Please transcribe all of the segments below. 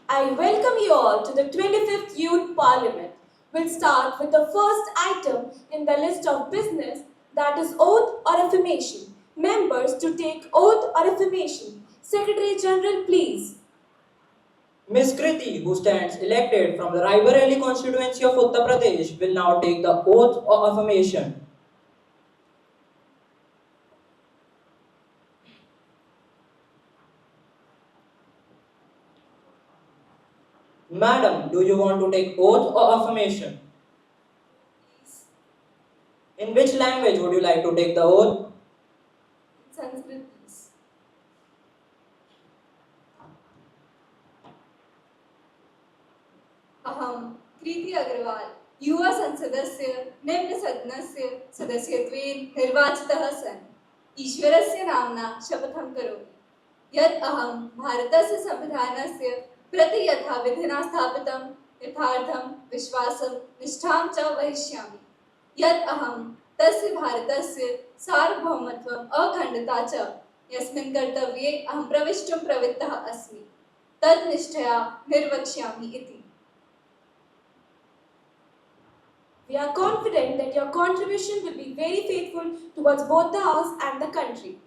I welcome you all to the 25th Youth Parliament. We'll start with the first item in the list of business, that is oath or affirmation. Members to take oath or affirmation. Secretary General, please. Ms. Kriti, who stands elected from the Raebareli constituency of Uttar Pradesh, will now take the oath of affirmation. Madam, do you want to take oath or affirmation? In which language would you like to take the oath? Sanskrit, please. अहम कृति अग्रवाल युवा संसदस्य निम्न सदनस्य सदस्यत्वेन निर्वाचितः सन् ईश्वरस्य नाम्ना शपथं करोमि यत् अहं भारतस्य संविधानस्य प्रति यथा विधिना स्थापितं यथार्थं विश्वासं निष्ठां च वहिष्यामि यत् अहं तस्य भारतस्य सार्वभौमत्वम् अखण्डता च यस्मिन् कर्तव्ये अहं प्रविष्टुं प्रवृत्तः अस्मि तत् निष्ठया निर्वक्ष्यामि इति। We are confident that your contribution will be very faithful towards both the House and the country.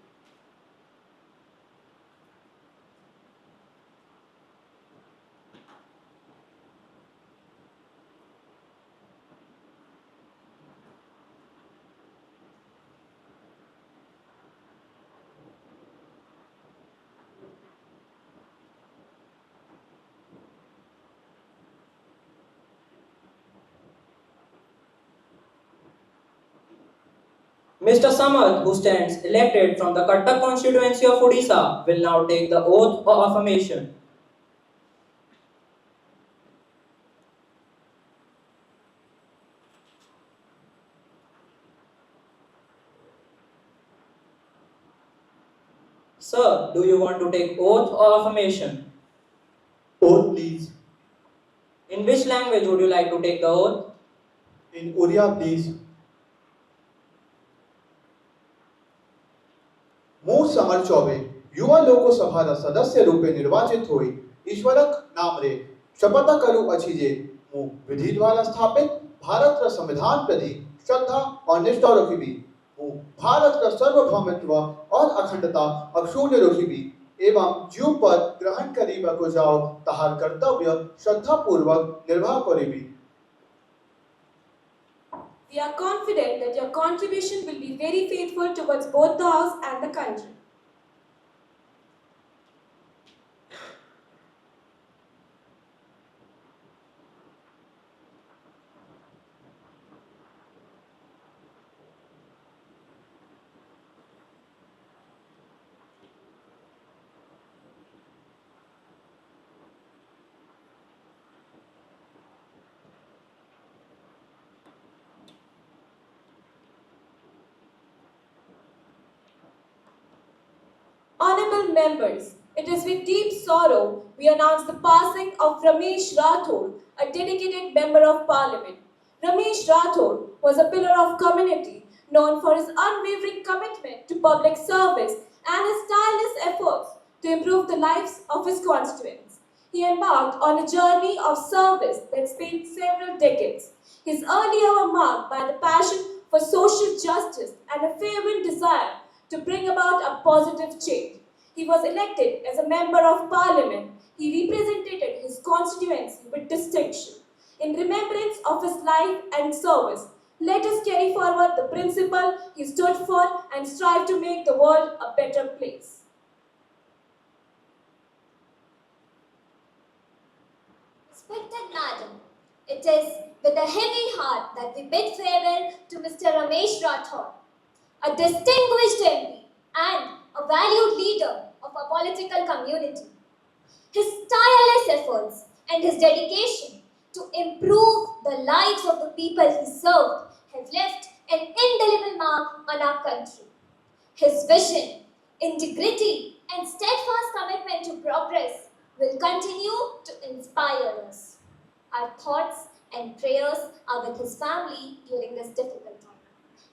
Mr. Samath, who stands elected from the Cuttack constituency of Odisha, will now take the oath of affirmation. Sir, do you want to take oath or affirmation? Oath, please. In which language would you like to take the oath? In Oriya, please. હું summer Choubey યુવા લોકસભાના સદસ્ય રૂપે નિર્વાચિત હોઈ ઈશ્વરક નામરે શપથ કરું અછી જે હું વિધિ દ્વારા સ્થાપિત ભારતના સંવિધાન પ્રતિ શ્રદ્ધા और निष्ठा रखिबी હું ભારતના सार्वभौमत्व और अखंडता अक्षुण्ण रखिबी एवं ज्यू पद ग्रहण करिबाको जाओ तहार कर्तव्य श्रद्धापूर्वक निर्वाह करिबी। We are confident that your contribution will be very faithful towards both the House and the country. Honorable members, it is with deep sorrow we announce the passing of Ramesh Rathod, a dedicated member of parliament. Ramesh Rathod was a pillar of community known for his unwavering commitment to public service and his tireless efforts to improve the lives of his constituents. He embarked on a journey of service that spanned several decades. His early years were marked by the passion for social justice and a fervent desire to bring about a positive change. He was elected as a member of parliament. He represented his constituency with distinction. In remembrance of his life and service, let us carry forward the principle he stood for and strive to make the world a better place. Respected Madam, it is with a heavy heart that we bid farewell to Mr. Ramesh Rathod, a distinguished MP and a valued leader of our political community. His tireless efforts and his dedication to improve the lives of the people he served have left an indelible mark on our country. His vision, integrity, and steadfast commitment to progress will continue to inspire us. Our thoughts and prayers are with his family during this difficult time.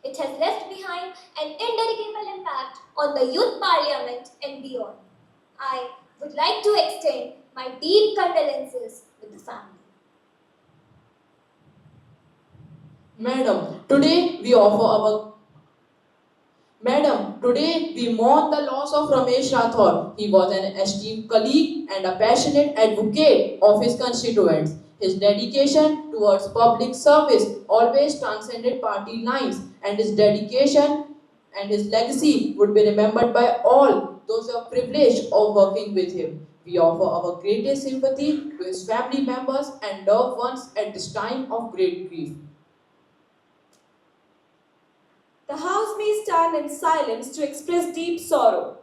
It has left behind an indelible impact on the youth parliament and beyond. I would like to extend My deep condolences with the family. Today we mourn the loss of Ramesh Rathod. He was an esteemed colleague and a passionate advocate of his constituents. His dedication towards public service always transcended party lines, and his dedication and his legacy would be remembered by all those who are privileged of working with him. We offer our greatest sympathy to his family members and loved ones at this time of great grief. The House may stand in silence to express deep sorrow.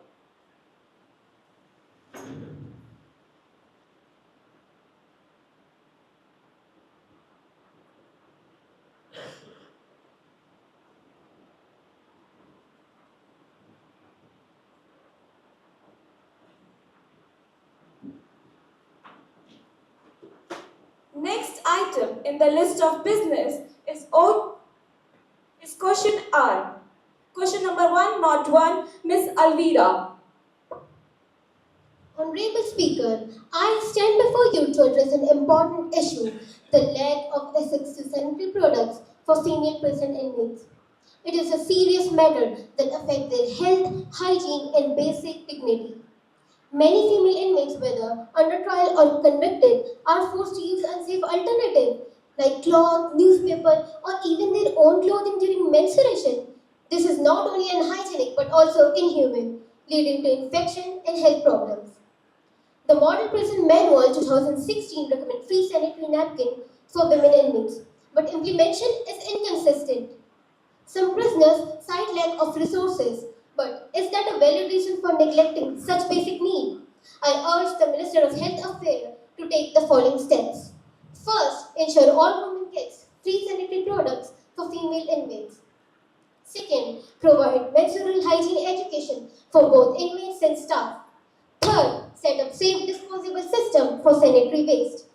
Next item in the list of business is question R. Question number 1, not 1, Miss Alvira. Honorable Speaker, I stand before you to address an important issue, the lack of access to sanitary products for female prison inmates. It is a serious matter that affects their health, hygiene, and basic dignity. Many female inmates, whether under trial or convicted, are forced to use unsafe alternatives like cloth, newspaper, or even their own clothing during menstruation. This is not only unhygienic but also inhumane, leading to infection and health problems. The Model Prison Manual 2016 recommends free sanitary napkin for women inmates, but implementation is inconsistent. Some prisoners cite lack of resources, but is that a valid reason for neglecting such basic need? I urge the Minister of Health Affairs to take the following steps. First, ensure all women gets free sanitary products for female inmates. Second, provide menstrual hygiene education for both inmates and staff. Third, set up safe disposable system for sanitary waste.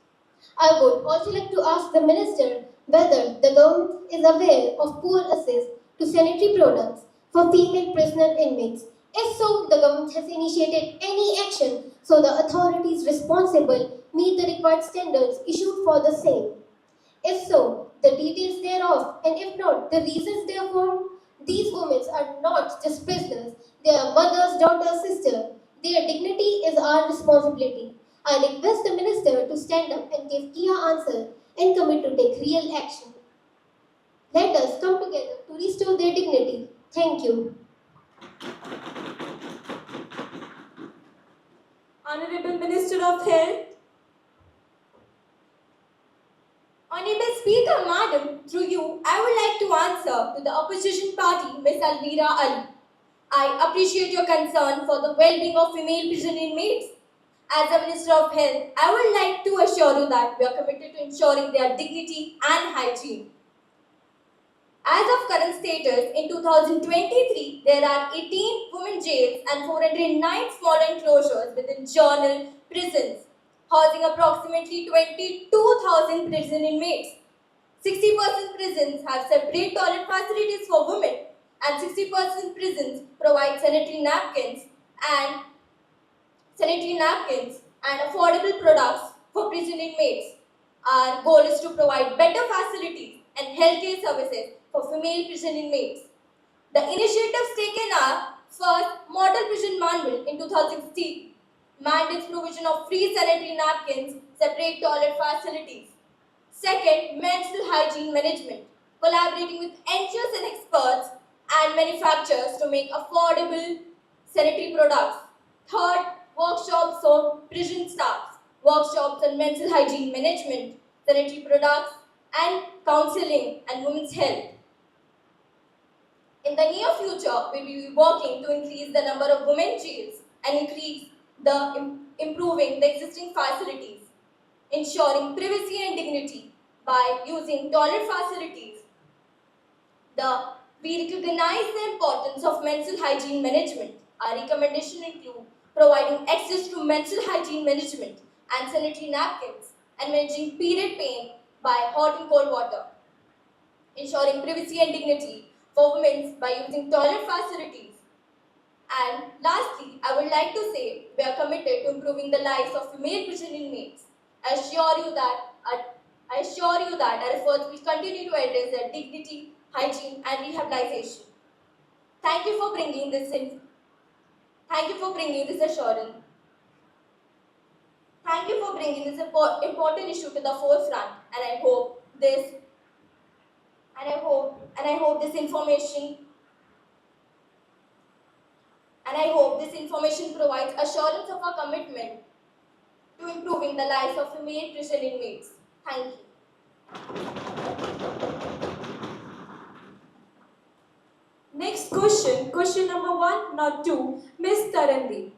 I would also like to ask the Minister whether the government is aware of poor access to sanitary products for female prisoner inmates. If so, the government has initiated any action so the authorities responsible meet the required standards issued for the same. If so, the details thereof, and if not, the reasons therefore. These women are not just prisoners, they are mothers, daughters, sisters. Their dignity is our responsibility. I request the Minister to stand up and give clear answer and commit to take real action. Let us come together to restore their dignity. Thank you. Honorable Minister of Health. Honorable Speaker, Madam, through you, I would like to answer to the opposition party, Ms. Alvira Ali. I appreciate your concern for the well-being of female prison inmates. As a Minister of Health, I would like to assure you that we are committed to ensuring their dignity and hygiene. As of current status, in 2023, there are 18 women jails and 409 smaller enclosures within journal prisons, housing approximately 22,000 prison inmates. 60% prisons have separate toilet facilities for women, and 60% prisons provide sanitary napkins and affordable products for prison inmates. Our goal is to provide better facilities and healthcare services for female prison inmates. The initiatives taken are: first, Model Prison Manual in 2016 mandates provision of free sanitary napkins, separate toilet facilities. Second, menstrual hygiene management, collaborating with NGOs and experts and manufacturers to make affordable sanitary products. Third, workshops for prison staff, workshops on menstrual hygiene management, sanitary products, and counseling and women's health. In the near future, we will be working to increase the number of women jails and improving the existing facilities, ensuring privacy and dignity by using toilet facilities. We recognize the importance of menstrual hygiene management. Our recommendations include providing access to menstrual hygiene management and sanitary napkins and managing period pain by hot and cold water, ensuring privacy and dignity for women by using toilet facilities. And lastly, I would like to say we are committed to improving the lives of female prison inmates. I assure you that our efforts will continue to address their dignity, hygiene, and rehabilitation. Thank you for bringing this assurance. Thank you for bringing this important issue to the forefront, and I hope this information provides assurance of our commitment to improving the lives of female prison inmates. Thank you. Next question number 1, not 2, Miss Tarandeep.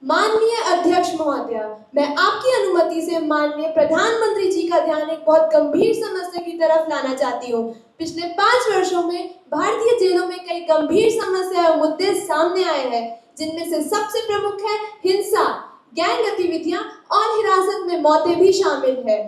माननीय अध्यक्ष महोदय, मैं आपकी अनुमति से माननीय प्रधानमंत्री जी का ध्यान एक बहुत गंभीर समस्या की तरफ लाना चाहती हूँ। पिछले 5 वर्षों में भारतीय जेलों में कई गंभीर समस्याएं और मुद्दे सामने आए हैं, जिनमें से सबसे प्रमुख है हिंसा, गैंग गतिविधियां और हिरासत में मौतें भी शामिल है।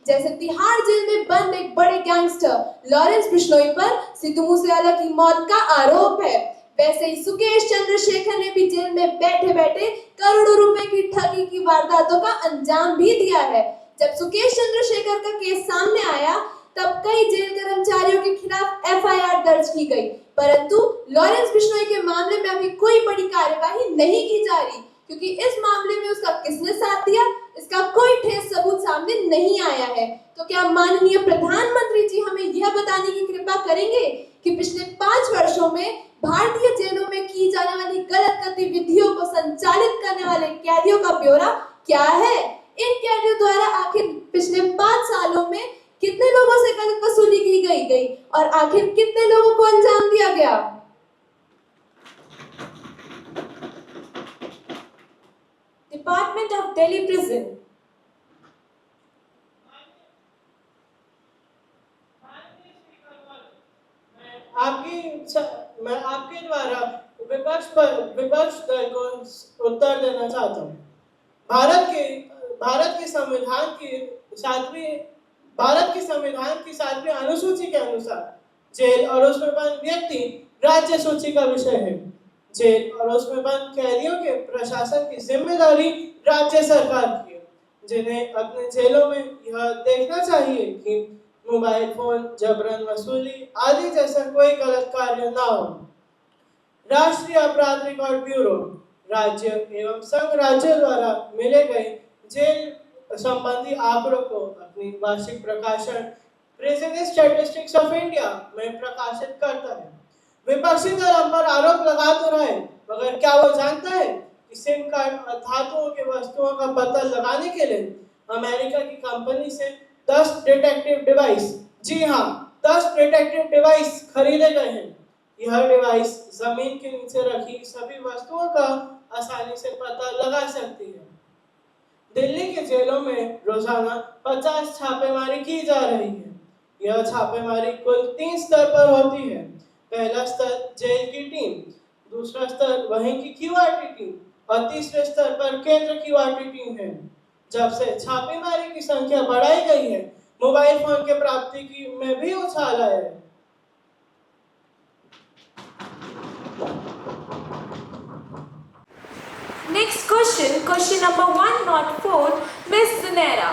जैसे तिहाड़ जेल में बंद एक बड़े गैंगस्टर लॉरेंस बिश्नोई पर सिद्धू मूसेवाला की मौत का आरोप है, वैसे ही सुकेश चंद्रशेखर ने भी जेल में बैठे बैठे करोड़ों रुपए की ठगी की वारदातों का अंजाम भी दिया है। जब सुकेश चंद्रशेखर का केस सामने आया तब कई जेल कर्मचारियों के खिलाफ एफआईआर दर्ज की गई, परंतु लॉरेंस बिश्नोई के मामले में अभी कोई बड़ी कार्यवाही नहीं की जा रही, क्योंकि इस मामले में उसका किसने साथ दिया, इसका कोई ठोस सबूत सामने नहीं आया है। तो क्या माननीय प्रधानमंत्री जी हमें यह बताने की कृपा करेंगे कि पिछले 5 वर्षों में भारतीय जेलों में की जाने वाली गलत गतिविधियों को संचालित करने वाले कैदियों का ब्यौरा क्या है? इन कैदियों द्वारा आखिर पिछले 5 सालों में कितने लोगों से गलत वसूली की गई और आखिर कितने लोगों को अंजाम दिया गया? Department of Delhi Prison. मैं आपके द्वारा विपक्ष दल को उत्तर देना चाहता हूँ। भारत के संविधान की 7वीं अनुसूची के अनुसार जेल और उसमें बंद व्यक्ति राज्य सूची का विषय है। जेल और उसमें बंद कैदियों के प्रशासन की जिम्मेदारी राज्य सरकार की है, जिन्हें अपने जेलों में यह देखना चाहिए कि मोबाइल फोन, जबरन वसूली आदि जैसा कोई गलत कार्य ना हो। राष्ट्रीय अपराध रिकॉर्ड ब्यूरो राज्य एवं संघ राज्य द्वारा मिले गए जेल संबंधी आंकड़ों को अपनी वार्षिक प्रकाशन प्रिजन स्टैटिस्टिक्स ऑफ इंडिया में प्रकाशित करता है। विपक्षी दल हम पर आरोप लगा तो रहे, मगर क्या वो जानता है कि सिम कार्ड और धातुओं के वस्तुओं का पता लगाने के लिए अमेरिका की कंपनी से 10 डिटेक्टिव डिवाइस, जी हाँ 10 डिटेक्टिव डिवाइस खरीदे गए हैं। यह डिवाइस जमीन के नीचे रखी सभी वस्तुओं का आसानी से पता लगा सकती है। दिल्ली के जेलों में रोजाना 50 छापेमारी की जा रही है। यह छापेमारी कुल 3 स्तर पर होती है। पहला स्तर जेल की टीम, दूसरा स्तर वहीं की क्यूआरटी टीम और तीसरे स्तर पर केंद्र क्यूआरटी टीम है। जब से छापेमारी की संख्या बढ़ाई गई है, मोबाइल फोन के प्राप्ति की में भी उछाल आया है। Next question number 1, not 4, Miss Sunera.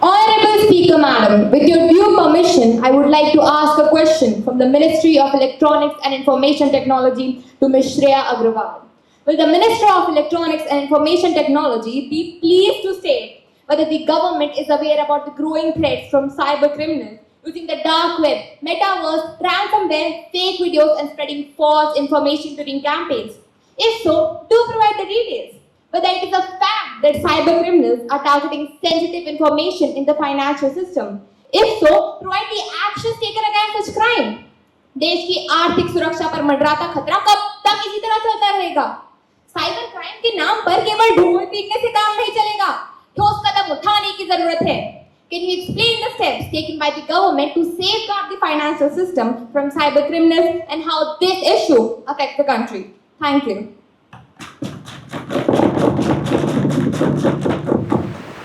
Honorable Speaker Madam, with your due permission, I would like to ask a question from the Ministry of Electronics and Information Technology to Ms. Shreya Agrawal. Will the Minister of Electronics and Information Technology be pleased to state whether the government is aware about the growing threats from cyber criminals using the dark web, metaverse, ransomware, fake videos and spreading false information during campaigns? If so, do provide the details. Whether it is a fact that cyber criminals are targeting sensitive information in the financial system. If so, provide the actions taken against such crime. देश की आर्थिक सुरक्षा पर मंडराता खतरा कब तक इसी तरह चलता रहेगा? साइबर क्राइम के नाम पर केवल ढोल पीटने से काम नहीं चलेगा, ठोस कदम उठाने की जरूरत है। Can you explain the steps taken by the government to safeguard the financial system from cyber criminals and how this issue affects the country? Thank you.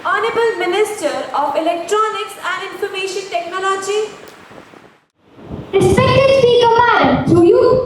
Honorable Minister of Electronics and Information Technology. Respected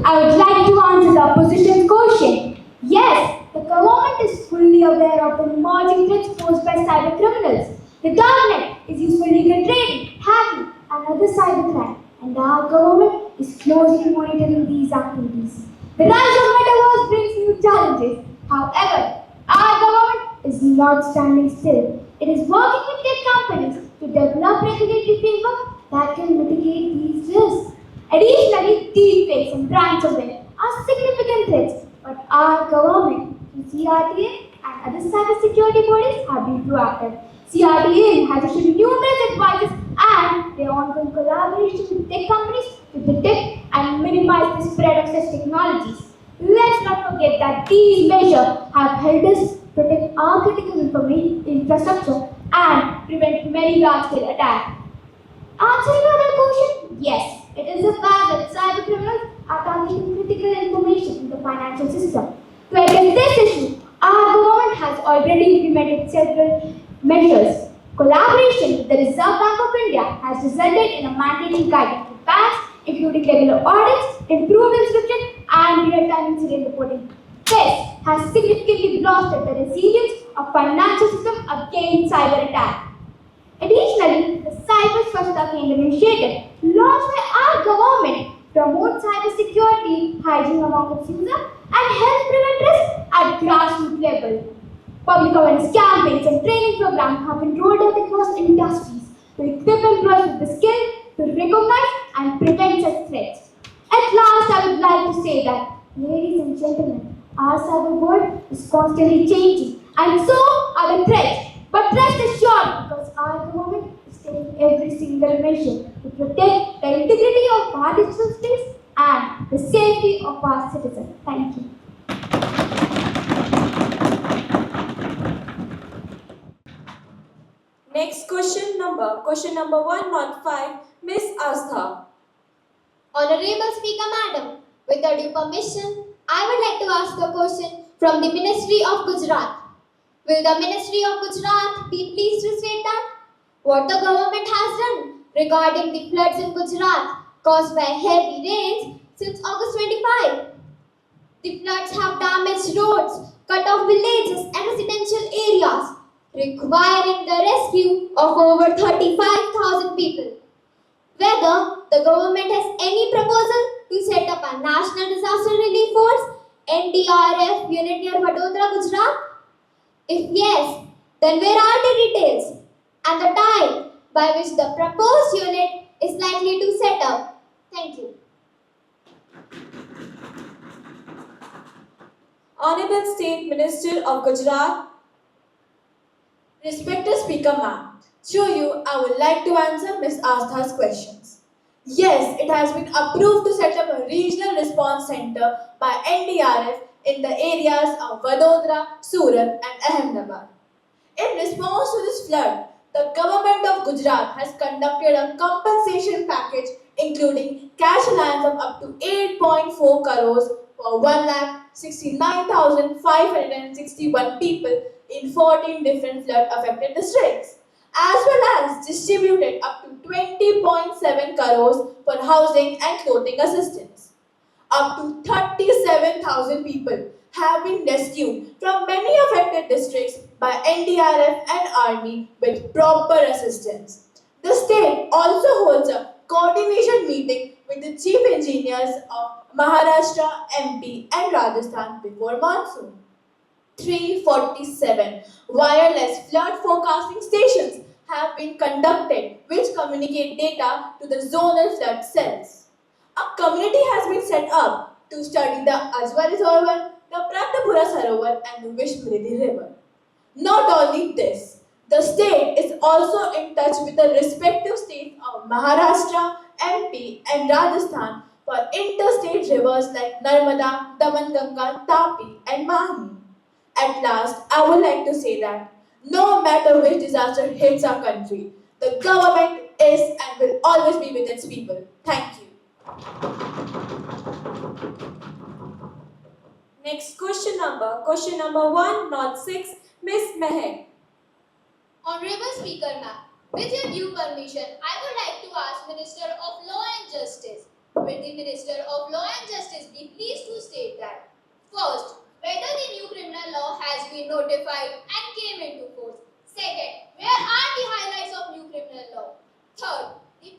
I would like to answer the opposition's question. Yes, the government is fully aware of the emerging threats posed by cyber criminals. The darknet is used for illegal trading, hacking, and other cybercrime, and our government is closely monitoring these activities. The rise of metaverse brings new challenges. However, our government is not standing still. It is working with tech companies to develop regulatory framework that can mitigate these risks. Additionally, deepfakes and ransomware are significant threats, but our government, through CRDA and other cybersecurity bodies, have been proactive. CRDA has issued numerous advices and their ongoing collaboration with tech companies to detect and minimize the spread of such technologies. Let's not forget that these measures have helped us protect our critical information infrastructure and prevent many large-scale attacks. Answering another question, yes, it is a fact that cyber criminals are targeting critical information in the financial system. To address this issue, our government has already implemented several measures. Collaboration with the Reserve Bank of India has resulted in a mandating guidance to banks, including regular audits, improved inscription, and real-time incident reporting. This has significantly bolstered the resilience of financial system against cyber attacks. Additionally, the Cyber Swachhta Kendra initiative, launched by our government, promotes cyber security, hygiene among its users, and helps prevent risks at grassroots level. Public awareness campaigns and training programs have been rolled out across industries to equip employees with the skill to recognize and prevent such threats. At last, I would like to say that, ladies and gentlemen, our cyber world is constantly changing, and so are the threats. But rest assured, because our government is taking every single measure to protect the integrity of our digital space and the safety of our citizens. Thank you. Next question number 105, Miss Astha. Honorable Speaker Madam, with your due permission, I would like to ask a question from the Ministry of Gujarat. Will the Ministry of Gujarat be pleased to state that what the government has done regarding the floods in Gujarat caused by heavy rains since August 25? The floods have damaged roads, cut off villages and residential areas, requiring the rescue of over 35,000 people. Whether the government has any proposal to set up a National Disaster Relief Force NDRF unit near Vadodara, Gujarat? If yes, then where are the details and the time by which the proposed unit is likely to set up? Thank you. Honorable State Minister of Gujarat. Respected Speaker Ma'am, through you, I would like to answer Ms. Astha's questions. Yes, it has been approved to set up a regional response center by NDRF in the areas of Vadodara, Surat and Ahmedabad. In response to this flood, the government of Gujarat has conducted a compensation package including cash allowance of up to 8.4 crores for 1,69,561 people in 14 different flood affected districts, as well as distributed up to 20.7 crores for housing and clothing assistance. Up to 37,000 people have been rescued from many affected districts by NDRF and Army with proper assistance. The state also holds a coordination meeting with the chief engineers of Maharashtra, MP and Rajasthan before monsoon. 347 wireless flood forecasting stations have been conducted which communicate data to the zonal flood cells. A committee has been set up to study the Ajwa Reservoir, the Pratapura Sarovar and the Vishmuridi River. Not only this, the state is also in touch with the respective states of Maharashtra, MP and Rajasthan for interstate rivers like Narmada, Damanganga, Tapi and Mahi. At last, I would like to say that no matter which disaster hits our country, the government is and will always be with its people. Thank you. Next question number 106, Miss Mehak. Honorable Speaker Ma'am, with your due permission, I would like to ask Minister of Law and Justice, Will the Minister of Law and Justice be pleased to state that, first, whether the new criminal law has been notified and came into force. Second, where are the highlights of new criminal law? Third, the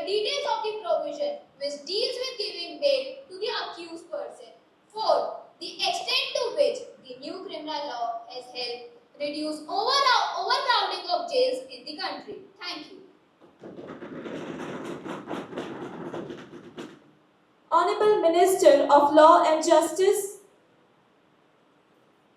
details of the provision which deals with giving bail to the accused person. Fourth, the extent to which the new criminal law has helped reduce overcrowding of jails in the country. Thank you. Honorable Minister of Law and Justice.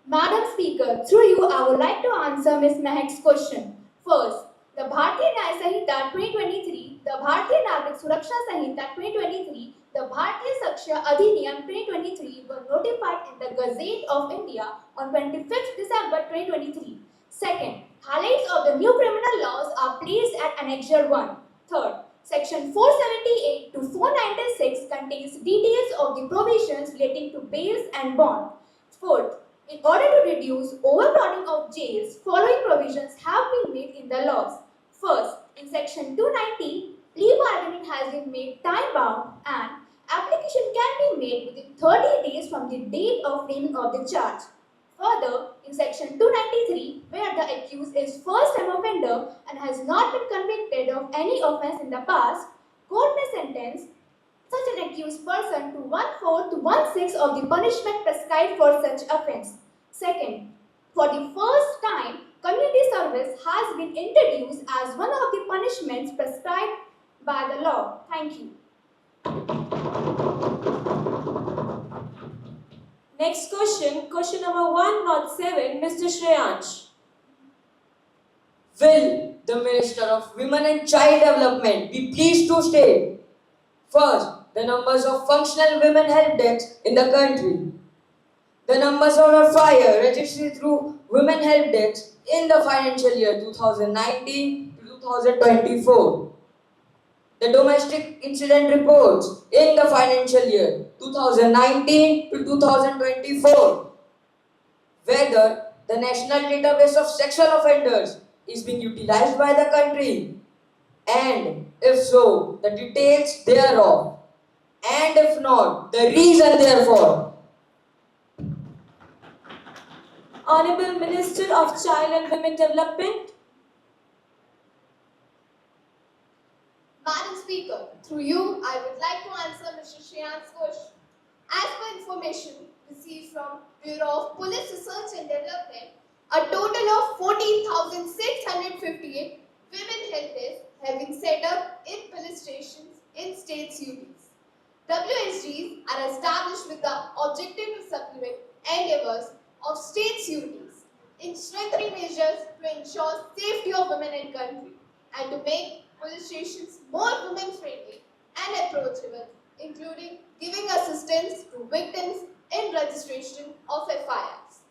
Madam Speaker, through you, I would like to answer Ms. Mehak's question. First, the Bharatiya Nyaya Sanhita 2023, the Bharatiya Nagrik Suraksha Sanhita 2023, the Bharatiya Saksha Adhiniyam 2023 were notified in the Gazette of India on 25th December 2023. Second, highlights of the new criminal laws are placed at Annexure 1. Third, Section 478 to 496 contains details of the provisions relating to bails and bond. Fourth, in order to reduce overcrowding of jails, following provisions have been made in the laws. First, in Section 290, plea bargaining has been made time-bound and application can be made within 30 days from the date of framing of the charge. Further, in Section 293, where the accused is first-time offender and has not been convicted of any offence in the past, court may sentence such an accused person to 1/4 to 1/6 of the punishment prescribed for such offence. Second, for the first time, community service has been introduced as one of the punishments prescribed by the law. Thank you. Next question number 107, Mr. Shreyansh. Will the Minister of Women and Child Development be pleased to state, first, the numbers of functional women help desks in the country, the numbers of FIR registered through women help desks in the financial year 2019 to 2024, the domestic incident reports in the financial year 2019 to 2024, whether the national database of sexual offenders is being utilized by the country, and if so, the details thereof, and if not, the reason therefore. Honorable Minister of Child and Women Development. Madam Speaker, through you, I would like to answer Mr. Shreyansh's question. As per information received from Bureau of Police Research and Development, a total of 14,658 women help desks have been set up in police stations in state UTs. WSGs are established with the objective to supplement endeavors of state UTs in strengthening measures to ensure safety of women and country and to make police stations more women-friendly and approachable, including giving assistance to victims in registration of FIRs.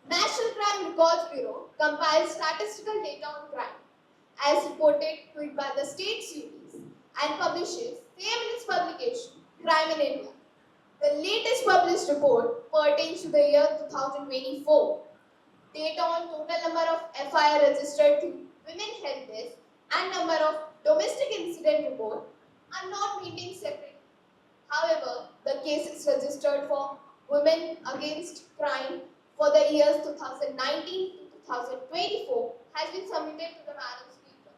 National Crime Records Bureau compiles statistical data on crime as reported to it by the state UTs and publishes same in its publication, Crime in India. The latest published report pertains to the year 2024. Data on total number of FIR registered through women help desk and number of domestic incident report are not maintained separately. However, the cases registered for women against crime for the years 2019 to 2024 has been submitted to the Madam Speaker.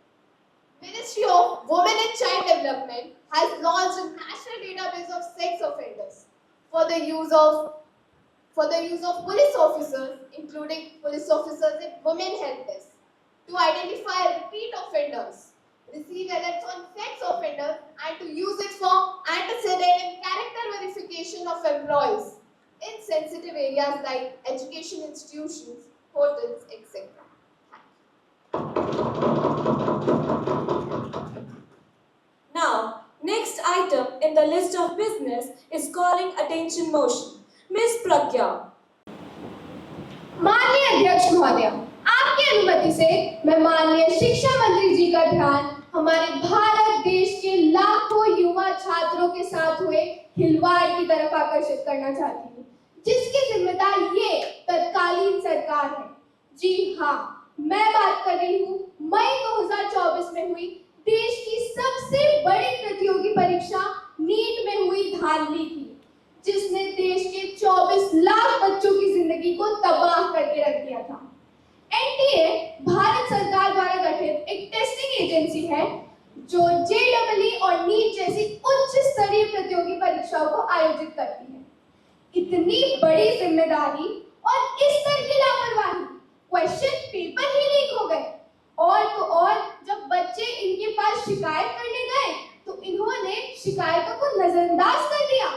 Ministry of Women and Child Development has launched a national database of sex offenders for the use of police officers, including police officers in women help desk, to identify repeat offenders, receive alerts on sex offenders, and to use it for antecedent and character verification of employees in sensitive areas like education institutions, hotels, etc. Now, next item in the list of business is calling attention motion. Ms. Pragya. माननीय अध्यक्ष महोदय, आपकी अनुमति से मैं माननीय शिक्षा मंत्री जी का ध्यान हमारे भारत देश के लाखों युवा छात्रों के साथ हुए खिलवाड़ की तरफ आकर्षित करना चाहती हूँ, जिसकी जिम्मेदार ये तत्कालीन सरकार है। जी हाँ, मैं बात कर रही हूँ मई 2024 में हुई देश की सबसे बड़ी प्रतियोगी परीक्षा नीट में हुई धांधली की, जिसने देश के 24 लाख बच्चों की जिंदगी को तबाह करके रख दिया था। एनटीए भारत सरकार द्वारा गठित एक टेस्टिंग एजेंसी है जो जेईई और नीट जैसी उच्च स्तरीय प्रतियोगी परीक्षाओं को आयोजित करती है। इतनी बड़ी जिम्मेदारी और इस स्तर की लापरवाही, क्वेश्चन पेपर ही लीक हो गए। और तो और जब बच्चे इनके पास शिकायत करने गए तो इन्होंने शिकायतों को नजरअंदाज कर दिया।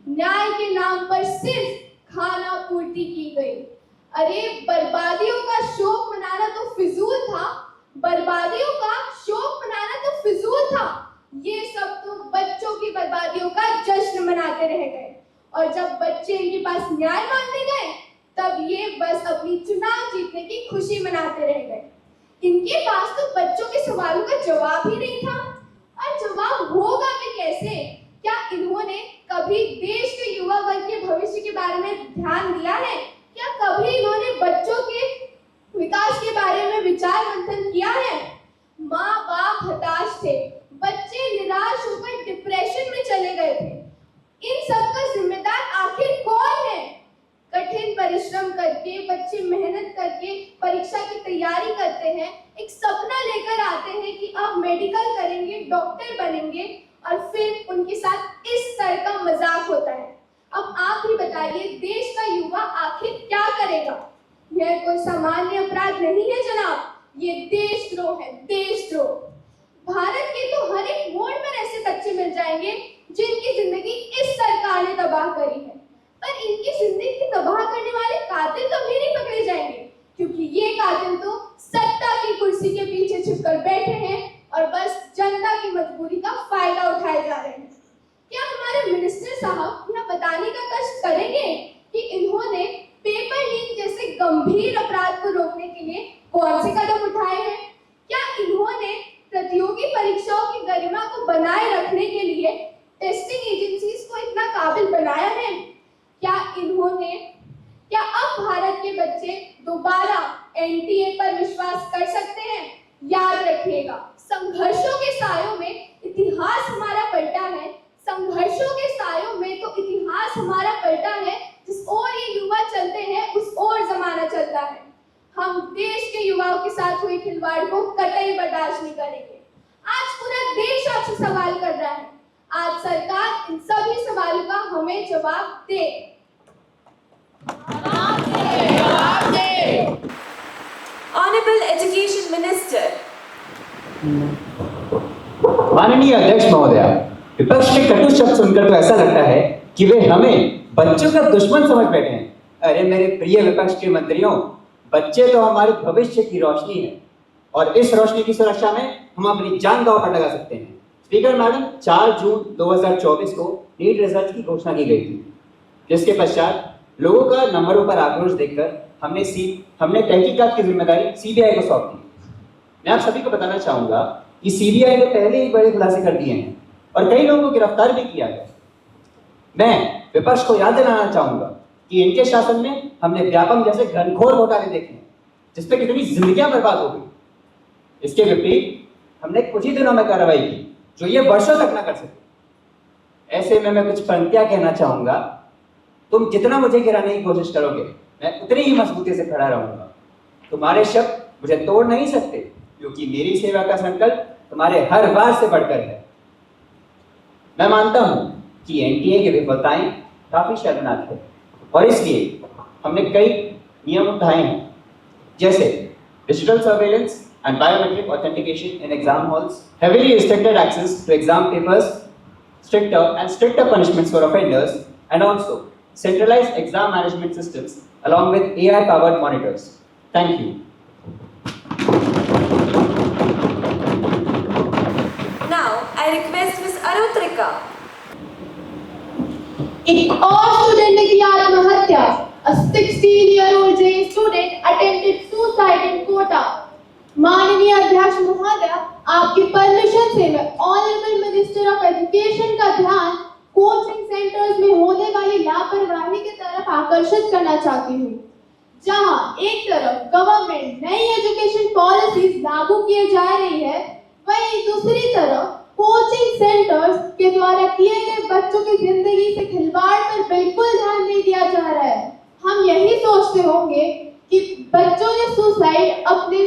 न्याय के नाम पर सिर्फ खाना पूर्ति की गई। अरे बर्बादियों का शोक मनाना तो फिजूल था, बर्बादियों का शोक मनाना तो फिजूल था। ये सब तो बच्चों की बर्बादियों का जश्न मनाते रह गए। और जब बच्चे इनके पास न्याय मांगने गए तब ये बस अपनी चुनाव जीतने की खुशी मनाते रह गए। इनके पास तो बच्चों के सवालों का जवाब ही नहीं था। और जवाब होगा भी कैसे? क्या इन्होंने कभी देश के युवा वर्ग के भविष्य के बारे में ध्यान दिया है? क्या कभी इन्होंने बच्चों के विकास के बारे में विचार मंथन किया है? माँ बाप हताश थे, बच्चे निराश होकर डिप्रेशन में चले गए थे। इन सब का जिम्मेदार आखिर कौन है? कठिन परिश्रम करके बच्चे मेहनत करके परीक्षा की तैयारी करते हैं, एक सपना लेकर आते हैं कि अब मेडिकल करेंगे, डॉक्टर बनेंगे, और फिर उनके साथ इस तरह का मजाक होता है। अब आप ही बताइए, देश का युवा आखिर क्या करेगा? यह कोई सामान्य अपराध नहीं है जनाब, ये देशद्रोह है, देशद्रोह। भारत के तो हर एक मोड़ पर ऐसे बच्चे मिल जाएंगे जिनकी जिंदगी इस सरकार ने तबाह करी है, पर इनकी जिंदगी तबाह करने वाले कातिल कभी नहीं पकड़े जाएंगे, क्योंकि ये कातिल तो सत्ता की कुर्सी के पीछे छिपकर बैठे हैं और बस जनता की मजबूरी का फायदा उठाए जा रहे हैं। क्या हमारे मिनिस्टर साहब यह बताने का कष्ट करेंगे कि इन्होंने पेपर लीक जैसे गंभीर अपराध को रोकने के लिए कौन से कदम उठाए हैं? क्या इन्होंने प्रतियोगी परीक्षाओं की गरिमा को बनाए रखने के लिए टेस्टिंग एजेंसीज को इतना काबिल बनाया है? क्या अब भारत के बच्चे दोबारा एनटीए पर विश्वास कर सकते हैं? याद रखिएगा, संघर्षों के सायों में इतिहास हमारा पलटा है, संघर्षों के सायों में तो इतिहास हमारा पलटा है। जिस ओर ये युवा चलते हैं उस ओर जमाना चलता है। हम देश के युवाओं के साथ हुए खिलवाड़ को कतई बर्दाश्त नहीं करेंगे। आज पूरा देश आपसे सवाल कर रहा है, आज सरकार इन सभी सवालों का हमें जवाब दे। Honorable Education Minister. माननीय अध्यक्ष महोदया, विपक्ष के कटु शब्द सुनकर तो ऐसा लगता है कि वे हमें बच्चों का दुश्मन समझ बैठे हैं। अरे मेरे प्रिय विपक्ष के मंत्रियों, बच्चे तो हमारे भविष्य की रोशनी है और इस रोशनी की सुरक्षा में हम अपनी जान दांव पर लगा सकते हैं। स्पीकर मैडम, 4 जून 2024 को नीट रिजल्ट की घोषणा की गई थी, जिसके पश्चात लोगों का नंबरों पर आक्रोश देखकर हमने तहकीकात की जिम्मेदारी सीबीआई को सौंप दी। मैं आप सभी को बताना चाहूंगा कि सीबीआई ने पहले ही बड़े खुलासे कर दिए हैं और कई लोगों को गिरफ्तार भी किया है। मैं विपक्ष को याद दिलाना चाहूंगा कि इनके शासन में हमने व्यापम जैसे घनघोर घोटाले देखे हैं, जिसपे कितनी जिंदगियां बर्बाद हो गई। इसके विपरीत हमने कुछ ही दिनों में कार्रवाई की जो ये वर्षों तक न कर सके। ऐसे में मैं कुछ पंक्तियां कहना चाहूंगा, तुम जितना मुझे गिराने की कोशिश करोगे मैं उतनी ही मजबूती से खड़ा रहूंगा। तुम्हारे शब्द मुझे तोड़ नहीं सकते, क्योंकि मेरी सेवा का संकल्प तुम्हारे हर बार से बढ़कर है। मैं मानता हूं कि एनटीए की विफलताएं काफी शर्मनाक है और इसलिए हमने कई नियम उठाए हैं, जैसे digital surveillance and biometric authentication in exam halls, heavily restricted access to exam papers, stricter punishments for offenders, and also centralized exam management systems along with AI-powered monitors. Thank you. Now, I request Ms. Arutrika. एक और student ने की आत्महत्या। A 16-year-old JEE student attempted suicide in Kota. माननीय अध्यक्ष महोदय, आपकी permission से मैं ऑनरेबल मिनिस्टर ऑफ एजुकेशन का ध्यान कोचिंग सेंटर्स में होने वाली लापरवाही की तरफ आकर्षित करना चाहती हूँ। जहाँ एक तरफ गवर्नमेंट नई एजुकेशन पॉलिसीज लागू किए जा रही है, वहीं दूसरी तरफ कोचिंग सेंटर्स के द्वारा किए गए अपने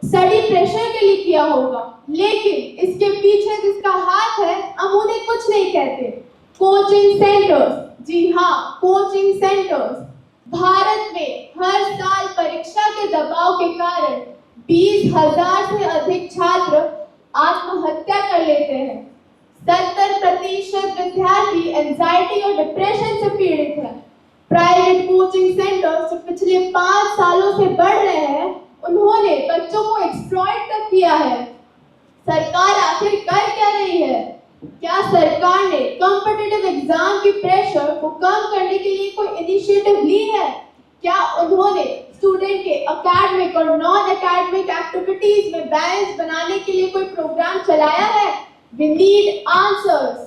स्टडी प्रेशर के लिए किया होगा, लेकिन इसके पीछे जिसका हाथ है हम उन्हें कुछ नहीं कहते। कोचिंग सेंटर्स, जी हाँ, कोचिंग सेंटर्स। भारत में हर साल परीक्षा के दबाव के कारण 20,000 से अधिक छात्र आत्महत्या कर लेते हैं। 70% विद्यार्थी एंजाइटी और डिप्रेशन से पीड़ित हैं। प्राइवेट कोचिंग सेंटर्स जो पिछले 5 सालों से बढ़ रहे हैं, उन्होंने बच्चों को एक्सप्लॉइट तक किया है। सरकार आखिर कर क्या रही है? क्या सरकार ने कॉम्पिटिटिव एग्जाम की प्रेशर को कम करने के लिए कोई इनिशिएटिव ली है? क्या उन्होंने स्टूडेंट के एकेडमिक और नॉन एकेडमिक एक्टिविटीज में बैलेंस बनाने के लिए कोई प्रोग्राम चलाया है? We need answers.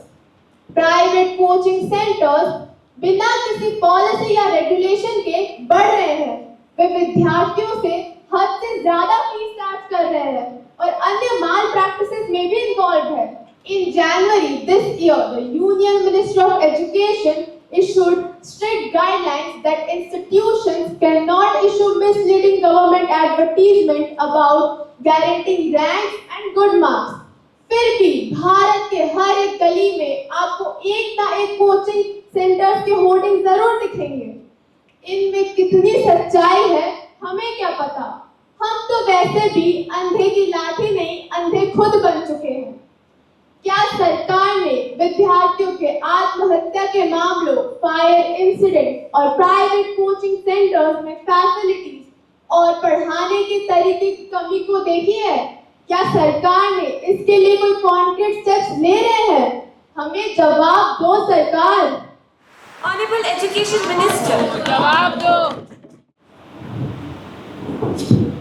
Private coaching centres बिना किसी पॉलिसी या रेगुलेशन के बढ़ रहे हैं। वे विद्यार्थियों से हद से ज्यादा फीस चार्ज कर रहे हैं और अन्य माल प्रैक्टिसेस में भी इन्वॉल्व है। In January this year, the Union Ministry of Education issued strict guidelines that institutions cannot issue misleading government advertisement about guaranteeing ranks and good marks. फिर भी भारत के हर एक गली में आपको एक ना एक कोचिंग सेंटर्स के होर्डिंग जरूर दिखेंगे। इनमें कितनी सच्चाई है हमें क्या पता। हम तो वैसे भी अंधे की लाठी नहीं, अंधे खुद बन चुके हैं। क्या सरकार ने विद्यार्थियों के आत्महत्या के मामलों, फायर इंसिडेंट और प्राइवेट कोचिंग सेंटर्स में फैसिलिटीज और पढ़ाने के तरीके की कमी को देखी है? क्या सरकार ने इसके लिए कोई कॉन्क्रीट स्टेप्स ले रहे हैं? हमें जवाब दो सरकार। Honorable Education Minister, जवाब दो।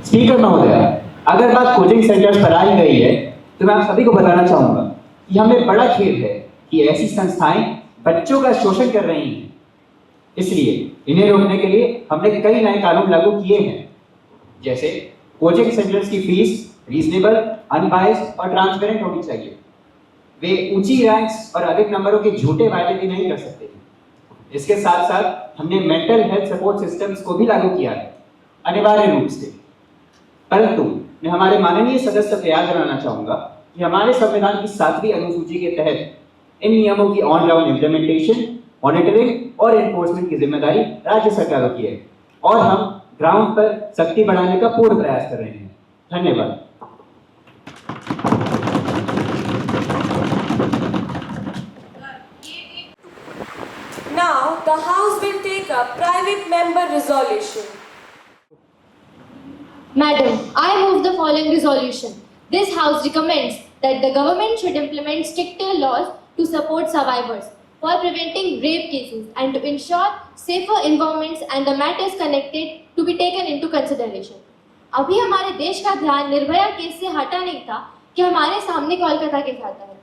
स्पीकर महोदय, अगर बात कोचिंग सेंटर्स पर आई गई है तो मैं आप सभी को बताना चाहूंगा कि हमें बड़ा खेद है कि ऐसी संस्थाएं बच्चों का शोषण कर रही हैं। इसलिए इन्हें रोकने के लिए हमने कई नए कानून लागू किए हैं, जैसे कोचिंग सेंटर्स की फीस रीजनेबल, अनबायस्ड और ट्रांसपेरेंट होनी चाहिए। वे ऊंची रैंक्स और अधिक नंबरों के झूठे वायदे भी नहीं कर सकते। इसके साथ साथ हमने मेंटल हेल्थ सपोर्ट सिस्टम्स को भी लागू किया है, अनिवार्य रूप से। परंतु मैं हमारे माननीय सदस्य को याद कराना चाहूंगा कि हमारे संविधान की 7वीं अनुसूची के तहत इन नियमों की ऑन ग्राउंड इम्प्लीमेंटेशन, मॉनिटरिंग और एनफोर्समेंट की जिम्मेदारी राज्य सरकारों की है और हम ग्राउंड पर सख्ती बढ़ाने का पूर्ण प्रयास कर रहे हैं। धन्यवाद। now the House will take up private member resolution. Madam, I move the following resolution. This House recommends that the government should implement stricter laws to support survivors for preventing rape cases and to ensure safer environments and the matters connected to be taken into consideration. अभी हमारे देश का ध्यान Nirbhaya case से हटा नहीं था कि हमारे सामने कोलकाता केस आता है.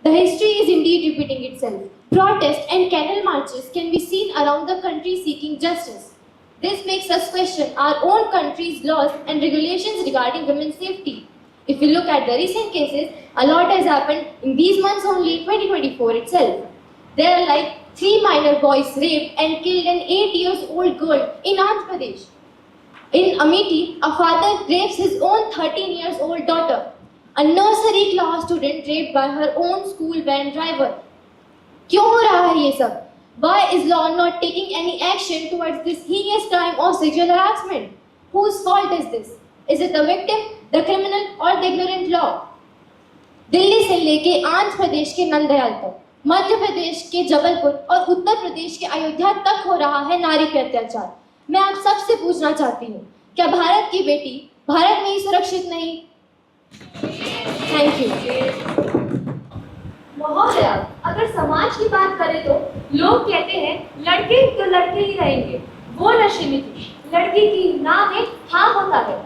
The history is indeed repeating itself. Protests and canal marches can be seen around the country seeking justice. This makes us question our own country's laws and regulations regarding women's safety. If we look at the recent cases, a lot has happened in these months only, 2024 itself. There are like 3 minor boys raped and killed an 8-year-old girl in Andhra Pradesh. In Amity, a father rapes his own 13-year-old daughter. A nursery class student raped by her own school van driver. क्यों हो रहा है ये सब? Why is law not taking any action towards this heinous crime of sexual harassment? Whose fault is this? Is it the victim, the criminal, or the ignorant law? Delhi से लेके आंध्र प्रदेश के नंदयाल तक, मध्य प्रदेश के जबलपुर और उत्तर प्रदेश के अयोध्या तक हो रहा है नारी पे अत्याचार. मैं आप सबसे पूछना चाहती हूँ, क्या भारत की बेटी भारत में ही सुरक्षित नहीं? Thank you. महोदया, अगर समाज की बात करें तो लोग कहते हैं लड़के तो लड़के ही रहेंगे, वो नशे थी. लड़की की नाम में हाँ होता है,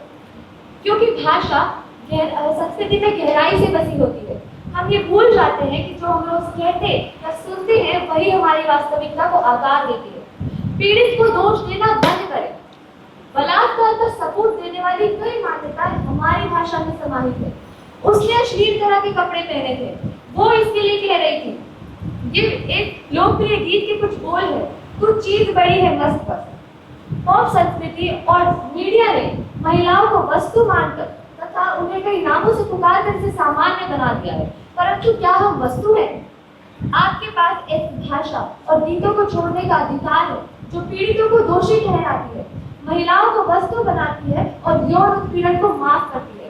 क्योंकि भाषा संस्कृति में गहराई से बसी होती है. हम ये भूल जाते हैं कि जो हम रोज कहते या सुनते हैं वही हमारी वास्तविकता को आकार देती है. पीड़ित को दोष देना बंद करें. बलात्कार का सबूत देने वाली कई मान्यताएं हमारी भाषा में समाहित है. उसने अश्लील तरह के कपड़े पहने थे, वो इसके लिए कह रही थी. ये एक लोकप्रिय गीत के कुछ बोल है, कुछ चीज बड़ी है मस्त बस. पॉप संस्कृति और मीडिया ने महिलाओं को वस्तु मानकर तथा उन्हें कई नामों से पुकार कर इसे सामान्य बना दिया है। परंतु क्या हम वस्तु हैं? आपके पास एक भाषा और गीतों को छोड़ने का अधिकार है जो पीड़ितों को दोषी ठहराती है, महिलाओं को वस्तु बनाती है और यौन उत्पीड़न को माफ करती है।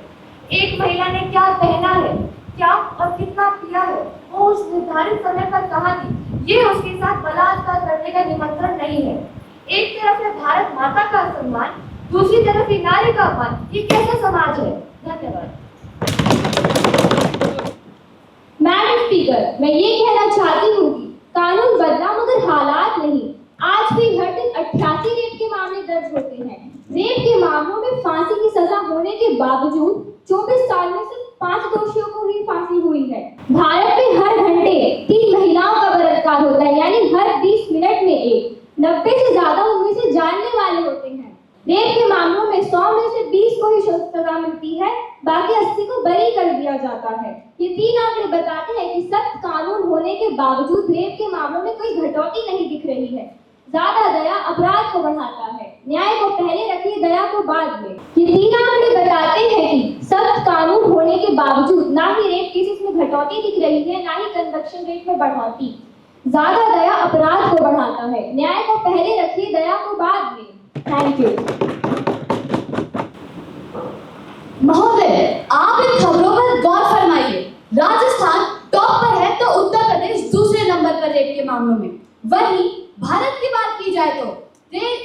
एक महिला ने क्या पहना है, क्या और कितना पिया है, वो उस निर्धारित समय पर कहाँ थी, ये उसके साथ बलात्कार करने का निमंत्रण नहीं है। एक तरफ है भारत माता का सम्मान, दूसरी तरफ है नारी का अपमान। ये कैसा समाज है? धन्यवाद। मैडम स्पीकर, मैं ये कहना चाहती हूँ कि कानून बदला मगर हालात नहीं। आज भी हर दिन 88 रेप के मामले दर्ज होते हैं। रेप के मामलों में फांसी की सजा होने के बावजूद 24 साल में सिर्फ 5 दोषियों को ही फांसी हुई है। भारत में हर घंटे 3 महिलाओं का बलात्कार होता है, यानी हर 20 मिनट में एक। 90 से ज्यादा उनमें से जानने वाले होते हैं। रेप के मामलों में 100 में से 20 को ही सजा मिलती है, बाकी 80 को बरी कर दिया जाता है। ये 3 आंकड़े बताते हैं कि सख्त कानून होने के बावजूद रेप के मामलों में कोई घटौती नहीं दिख रही है। ज्यादा दया अपराध को बढ़ाता है। न्याय को पहले रखिए, दया को बाद में। ये 3 आंकड़े बताते हैं कि सख्त कानून होने के बावजूद ना ही रेप केसेस में घटौती दिख रही है, ना ही कन्विक्शन रेट में बढ़ोतरी। ज्यादा दया अपराध को बढ़ाता है। न्याय को पहले रखिए, दया को बाद में। Thank you. महोदय, आप इन खबरों पर गौर फरमाइए। राजस्थान टॉप पर है तो उत्तर प्रदेश दूसरे नंबर पर रेप के मामलों में। वहीं भारत की बात की जाए तो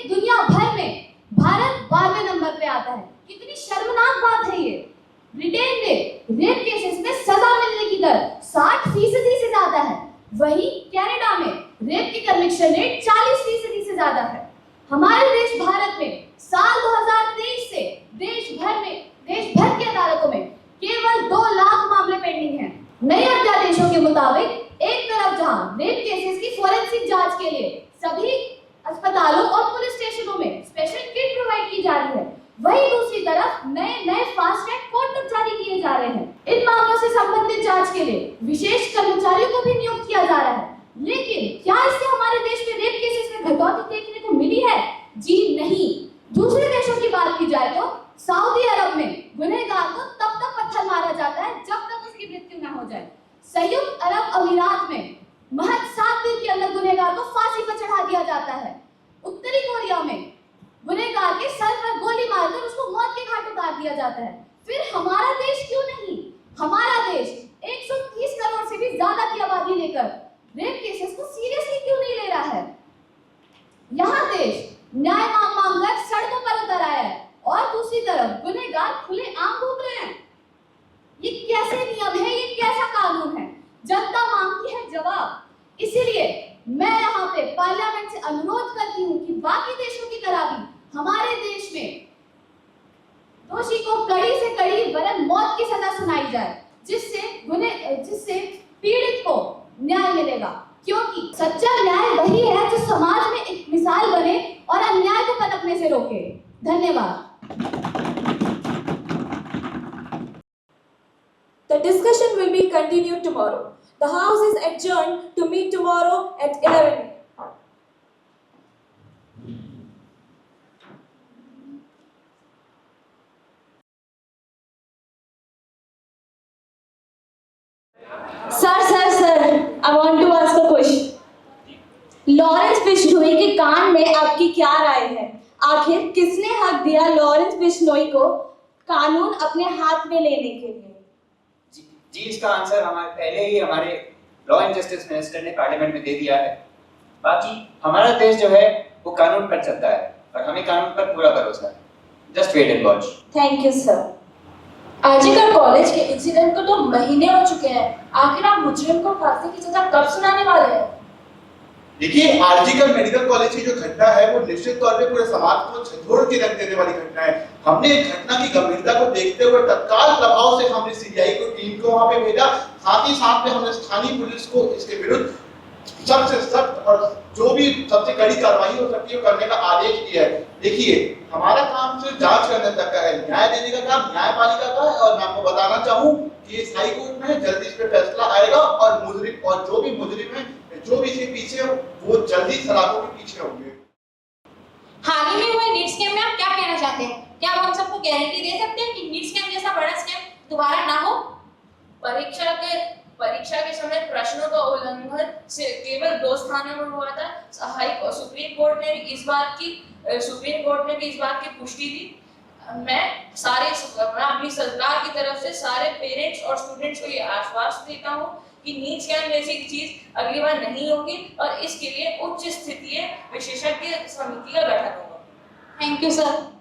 दुनिया भर में भारत 12वें नंबर पे आता है। कितनी शर्मनाक बात है ये। ब्रिटेन में रेप केसेस में सजा मिलने की दर 60% से ज्यादा है। वहीं कनाडा में रेप की कन्विक्शन रेट 40% से ज्यादा है। हमारे देश भारत में साल 2023 से देश भर की अदालतों में केवल 2 लाख मामले पेंडिंग हैं। नए अध्यादेशों के मुताबिक एक तरफ जहां रेप केसेस की फोरेंसिक जांच के लिए सभी अस्पतालों और पुलिस स्टेशनों में स्पेशल किट प्रोवाइड की जा रही है, वहीं दूसरी तरफ नए फास्ट ट्रैक कोर्ट तक जारी किए जा रहे हैं। इन मामलों से संबंधित जांच के लिए विशेष कर्मचारियों को भी नियुक्त किया जा रहा है। लेकिन क्या इससे हमारे देश में रेप केसेस में घटौती देखने को मिली है? जी नहीं। दूसरे देशों की बात की जाए तो सऊदी अरब में गुनहगार को तब तक पत्थर मारा जाता है जब तक उसकी मृत्यु न हो जाए। संयुक्त अरब अमीरात में महज 7 दिन के अंदर गुनहगार को फांसी पर चढ़ा दिया जाता है। उत्तरी कोरिया में गुनहगार के सर पर गोली मारकर उसको मौत के घाट उतार दिया जाता है। फिर हमारा देश क्यों नहीं? हमारा देश 130 करोड़ से भी ज्यादा की आबादी लेकर रेप केसेस को सीरियसली क्यों नहीं ले रहा है? यहाँ देश न्याय मांगकर सड़कों पर उतर आया है और दूसरी तरफ गुनहगार खुले आम घूम रहे हैं। ये कैसे नियम है? ये कैसा कानून है? जनता मांगती है जवाब। इसीलिए मैं यहाँ पे पार्लियामेंट से अनुरोध करती हूँ कि बाकी देशों की तरह भी हमारे देश में दोषी को कड़ी से कड़ी वरन मौत की सजा सुनाई जाए, जिससे पीड़ित को न्याय मिलेगा। क्योंकि सच्चा न्याय वही है जो समाज में एक मिसाल बने और अन्याय को पनपने से रोके। धन्यवाद। The discussion will be continued tomorrow. The House is adjourned to meet tomorrow at 11 a.m. Sir, I want to ask a question. Lawrence Bishnoi के कांड में आपकी क्या राय है? आखिर किसने हक दिया लॉरेंस बिश्नोई को कानून अपने हाथ में लेने के लिए? जी, इसका आंसर हमारे लॉ एंड जस्टिस मिनिस्टर ने पार्लियामेंट में दे दिया है। बाकी हमारा देश जो है वो कानून पर चलता है और हमें कानून पर पूरा भरोसा है। Just wait and watch. Thank you sir. RG Kar college के इंसिडेंट को तो महीने हो चुके हैं। आखिर आप मुजरिम को फांसी की सजा कब सुनाने वाले हैं? देखिए, आरजीकर मेडिकल कॉलेज की जो घटना है वो निश्चित तौर पे पूरे समाज को झकझोर के रख देने वाली घटना है। हमने इस घटना की गंभीरता को देखते हुए तत्काल प्रभाव से हमने सीबीआई को टीम को वहां पे भेजा। साथ ही साथ में हमने स्थानीय पुलिस को इसके विरुद्ध सख्त से सख्त और जो भी सबसे कड़ी कार्रवाई हो सकती है करने का आदेश दिया है। देखिए, हमारा काम सिर्फ जांच करने तक का है, न्याय देने का काम न्यायपालिका का है। और मैं आपको बताना चाहूँ कि इस हाई कोर्ट में जल्दी इस पे फैसला आएगा और मुजरिम और जो भी मुजरिम है, जो भी इसके पीछे हो, वो जल्दी सलाखों के पीछे होंगे। हाल ही में हुए नीट स्कैम में आप क्या कहना चाहते हैं? क्या आप हम सबको गारंटी दे सकते हैं कि नीट स्कैम जैसा बड़ा स्कैम दोबारा ना हो? परीक्षा के समय प्रश्नों का उल्लंघन से केवल 2 स्थानों में हुआ था। सुप्रीम कोर्ट ने भी इस बात की पुष्टि दी। मैं अपनी सरकार की तरफ से सारे पेरेंट्स और स्टूडेंट्स को ये आश्वासन देता हूँ कि नीट स्कैम जैसी चीज अगली बार नहीं होगी और इसके लिए उच्च स्तरीय विशेषज्ञ समिति का गठन होगा। Thank you sir.